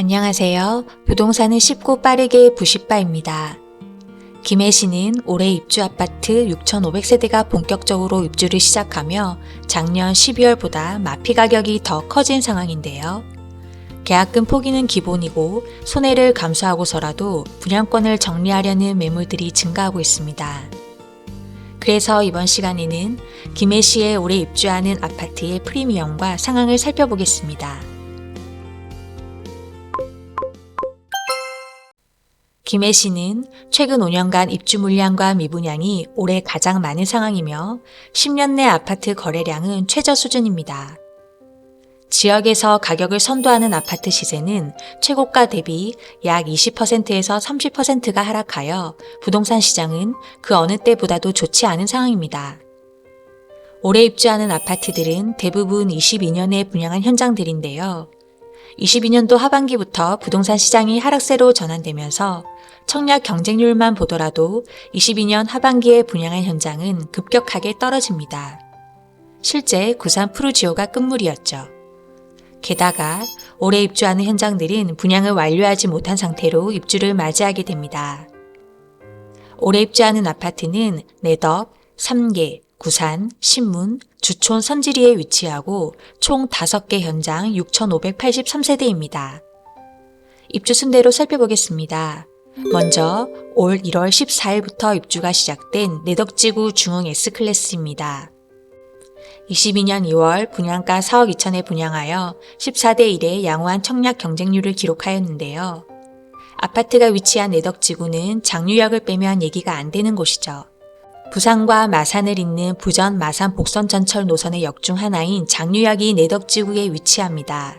안녕하세요. 부동산을 쉽고 빠르게 부십바입니다. 김해시는 올해 입주 아파트 6,500세대가 본격적으로 입주를 시작하며 작년 12월보다 마피 가격이 더 커진 상황인데요. 계약금 포기는 기본이고 손해를 감수하고서라도 분양권을 정리하려는 매물들이 증가하고 있습니다. 그래서 이번 시간에는 김해시에 올해 입주하는 아파트의 프리미엄과 상황을 살펴보겠습니다. 김해시는 최근 5년간 입주 물량과 미분양이 올해 가장 많은 상황이며 10년 내 아파트 거래량은 최저 수준입니다. 지역에서 가격을 선도하는 아파트 시세는 최고가 대비 약 20%에서 30%가 하락하여 부동산 시장은 그 어느 때보다도 좋지 않은 상황입니다. 올해 입주하는 아파트들은 대부분 22년에 분양한 현장들인데요. 22년도 하반기부터 부동산 시장이 하락세로 전환되면서 청약 경쟁률만 보더라도 22년 하반기에 분양한 현장은 급격하게 떨어집니다. 실제 구산 푸르지오가 끝물이었죠. 게다가 올해 입주하는 현장들은 분양을 완료하지 못한 상태로 입주를 맞이하게 됩니다. 올해 입주하는 아파트는 내덕, 삼계, 구산, 신문, 주촌 선지리에 위치하고 총 5개 현장 6,583세대입니다. 입주 순대로 살펴보겠습니다. 먼저 올 1월 14일부터 입주가 시작된 내덕지구 중흥 S클래스입니다. 22년 2월 분양가 4억 2천에 분양하여 14대 1의 양호한 청약 경쟁률을 기록하였는데요. 아파트가 위치한 내덕지구는 장유역을 빼면 얘기가 안 되는 곳이죠. 부산과 마산을 잇는 부전 마산 복선 전철 노선의 역 중 하나인 장유역이 내덕지구에 위치합니다.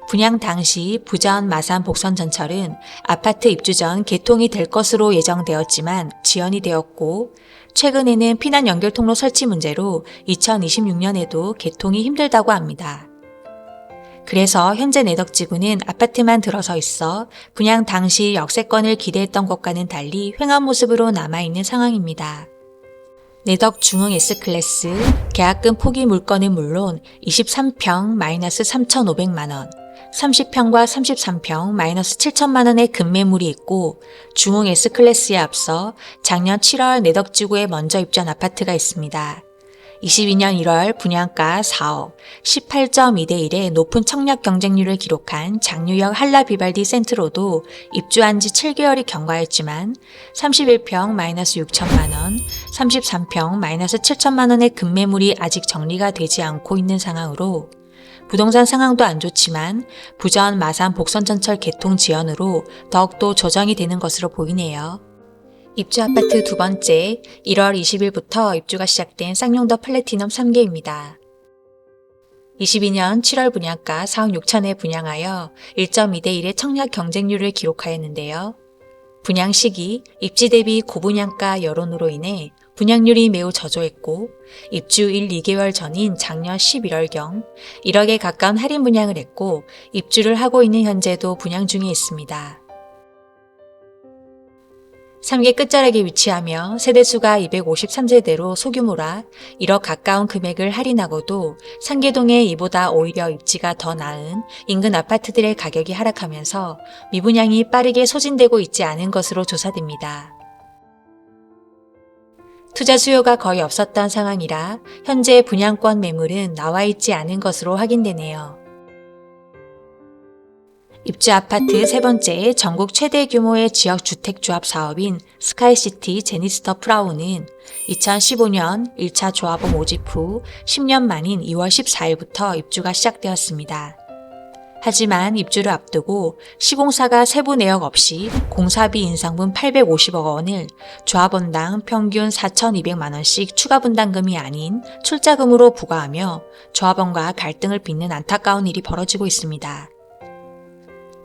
분양 당시 부전 마산 복선 전철은 아파트 입주 전 개통이 될 것으로 예정되었지만 지연이 되었고 최근에는 피난 연결 통로 설치 문제로 2026년에도 개통이 힘들다고 합니다. 그래서 현재 내덕지구는 아파트만 들어서 있어 분양 당시 역세권을 기대했던 것과는 달리 횡한 모습으로 남아있는 상황입니다. 내덕 중흥 S클래스 계약금 포기 물건은 물론 23평 -3,500만원, 30평과 33평 -7천만원의 급매물이 있고 중흥 S클래스에 앞서 작년 7월 내덕지구에 먼저 입주한 아파트가 있습니다. 22년 1월 분양가 4억, 18.2대 1의 높은 청약 경쟁률을 기록한 장유역 한라비발디 센트로도 입주한 지 7개월이 경과했지만 31평 -6천만원, 33평 -7천만원의 급매물이 아직 정리가 되지 않고 있는 상황으로 부동산 상황도 안 좋지만 부전 마산 복선전철 개통 지연으로 더욱더 조정이 되는 것으로 보이네요. 입주 아파트 두 번째, 1월 20일부터 입주가 시작된 쌍용더 플래티넘 3개입니다. 22년 7월 분양가 4억 6천에 분양하여 1.2대 1의 청약 경쟁률을 기록하였는데요. 분양 시기, 입지 대비 고분양가 여론으로 인해 분양률이 매우 저조했고 입주 1, 2개월 전인 작년 11월경 1억에 가까운 할인 분양을 했고 입주를 하고 있는 현재도 분양 중에 있습니다. 3개 끝자락에 위치하며 세대수가 253세대로 소규모라 1억 가까운 금액을 할인하고도 상계동에 이보다 오히려 입지가 더 나은 인근 아파트들의 가격이 하락하면서 미분양이 빠르게 소진되고 있지 않은 것으로 조사됩니다. 투자 수요가 거의 없었던 상황이라 현재 분양권 매물은 나와 있지 않은 것으로 확인되네요. 입주 아파트 세 번째 전국 최대 규모의 지역 주택조합 사업인 스카이시티 제니스터 프라우는 2015년 1차 조합원 모집 후 10년 만인 2월 14일부터 입주가 시작되었습니다. 하지만 입주를 앞두고 시공사가 세부 내역 없이 공사비 인상분 850억 원을 조합원당 평균 4,200만 원씩 추가 분담금이 아닌 출자금으로 부과하며 조합원과 갈등을 빚는 안타까운 일이 벌어지고 있습니다.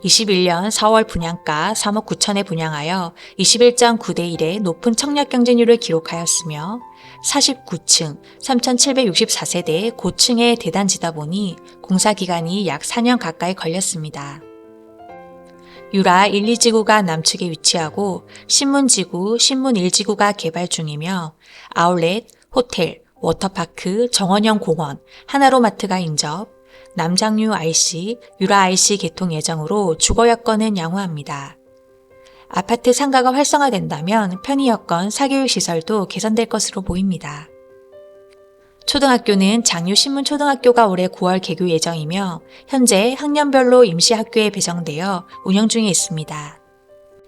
21년 4월 분양가 3억 9천에 분양하여 21.9대 1의 높은 청약 경쟁률을 기록하였으며 49층 3,764세대의 고층의 대단지다 보니 공사 기간이 약 4년 가까이 걸렸습니다. 유라 1, 2지구가 남측에 위치하고 신문지구, 신문 1지구가 개발 중이며 아울렛, 호텔, 워터파크, 정원형 공원, 하나로마트가 인접, 남장류 IC, 유라 IC 개통 예정으로 주거 여건은 양호합니다. 아파트 상가가 활성화된다면 편의 여건, 사교육 시설도 개선될 것으로 보입니다. 초등학교는 장유 신문초등학교가 올해 9월 개교 예정이며 현재 학년별로 임시학교에 배정되어 운영 중에 있습니다.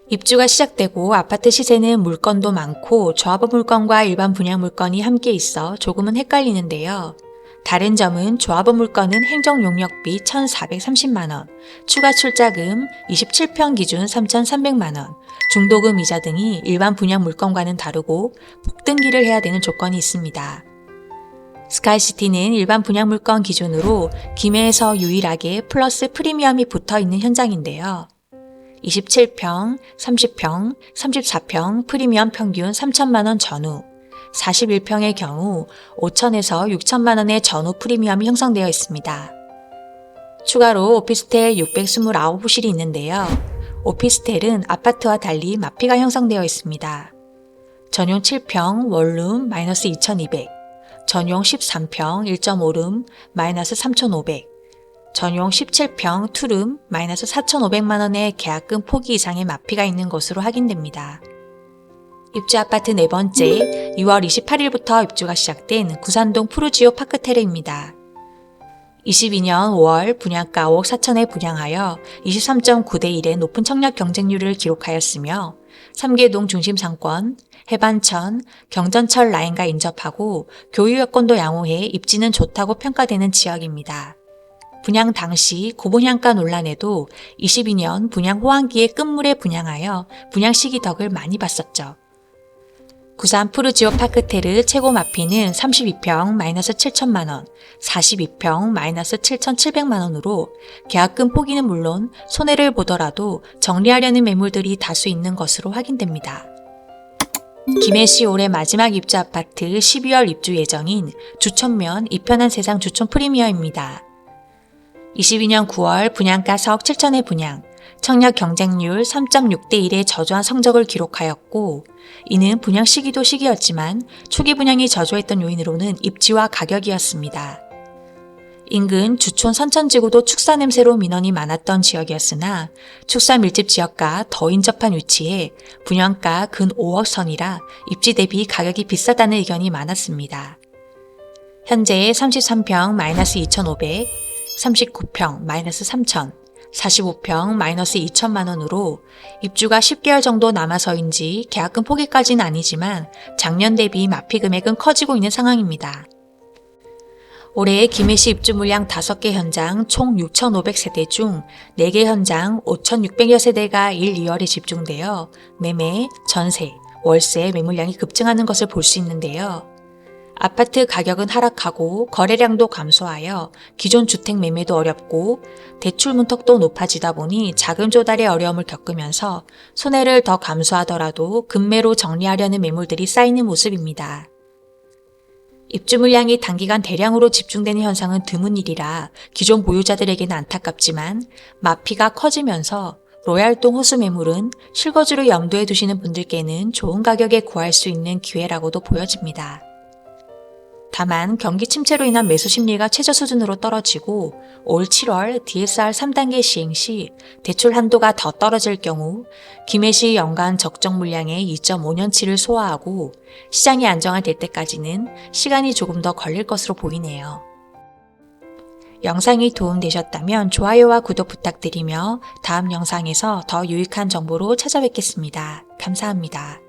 입주가 시작되고 아파트 시세는 물건도 많고 조합원 물건과 일반 분양 물건이 함께 있어 조금은 헷갈리는데요. 다른 점은 조합원 물건은 행정용역비 1,430만원, 추가 출자금 27평 기준 3,300만원, 중도금 이자 등이 일반 분양 물건과는 다르고 폭등기를 해야 되는 조건이 있습니다. 스카이시티는 일반 분양 물건 기준으로 김해에서 유일하게 플러스 프리미엄이 붙어 있는 현장인데요. 27평, 30평, 34평 프리미엄 평균 3천만원 전후, 41평의 경우 5천에서 6천만원의 전후 프리미엄이 형성되어 있습니다. 추가로 오피스텔 629호실이 있는데요. 오피스텔은 아파트와 달리 마피가 형성되어 있습니다. 전용 7평 원룸 마이너스 2,200, 전용 13평 1.5룸 마이너스 3,500, 전용 17평 투룸 마이너스 4,500만원의 계약금 포기 이상의 마피가 있는 것으로 확인됩니다. 입주 아파트 네 번째, 2월 28일부터 입주가 시작된 구산동 푸르지오 파크테르입니다. 22년 5월 분양가 5억 4천에 분양하여 23.9대 1의 높은 청약 경쟁률을 기록하였으며 3개동 중심 상권, 해반천, 경전철 라인과 인접하고 교유 여건도 양호해 입지는 좋다고 평가되는 지역입니다. 분양 당시 고분양가 논란에도 22년 분양 호황기에 끝물에 분양하여 분양 시기 덕을 많이 봤었죠. 구산 푸르지오 파크테르 최고 마피는 32평 마이너스 7천만원, 42평 마이너스 7,700만원으로 계약금 포기는 물론 손해를 보더라도 정리하려는 매물들이 다수 있는 것으로 확인됩니다. 김해시 올해 마지막 입주 아파트 12월 입주 예정인 주촌면 이편한 세상 주촌 프리미어입니다. 22년 9월 분양가 4억 7천의 분양, 청약 경쟁률 3.6대 1의 저조한 성적을 기록하였고 이는 분양 시기도 시기였지만 초기 분양이 저조했던 요인으로는 입지와 가격이었습니다. 인근 주촌 선천지구도 축사 냄새로 민원이 많았던 지역이었으나 축사 밀집 지역과 더 인접한 위치에 분양가 근 5억 선이라 입지 대비 가격이 비싸다는 의견이 많았습니다. 현재 33평 마이너스 2,500, 39평 마이너스 3천, 45평 마이너스 2천만원으로 입주가 10개월 정도 남아서인지 계약금 포기까지는 아니지만 작년 대비 마피 금액은 커지고 있는 상황입니다. 올해 김해시 입주 물량 5개 현장 총 6,500세대 중 4개 현장 5,600여 세대가 1, 2월에 집중되어 매매, 전세, 월세 매물량이 급증하는 것을 볼 수 있는데요. 아파트 가격은 하락하고 거래량도 감소하여 기존 주택 매매도 어렵고 대출 문턱도 높아지다 보니 자금 조달에 어려움을 겪으면서 손해를 더 감수하더라도 급매로 정리하려는 매물들이 쌓이는 모습입니다. 입주 물량이 단기간 대량으로 집중되는 현상은 드문 일이라 기존 보유자들에게는 안타깝지만 마피가 커지면서 로얄동 호수 매물은 실거주를 염두에 두시는 분들께는 좋은 가격에 구할 수 있는 기회라고도 보여집니다. 다만 경기 침체로 인한 매수 심리가 최저 수준으로 떨어지고 올 7월 DSR 3단계 시행 시 대출 한도가 더 떨어질 경우 김해시 연간 적정 물량의 2.5년치를 소화하고 시장이 안정화될 때까지는 시간이 조금 더 걸릴 것으로 보이네요. 영상이 도움되셨다면 좋아요와 구독 부탁드리며 다음 영상에서 더 유익한 정보로 찾아뵙겠습니다. 감사합니다.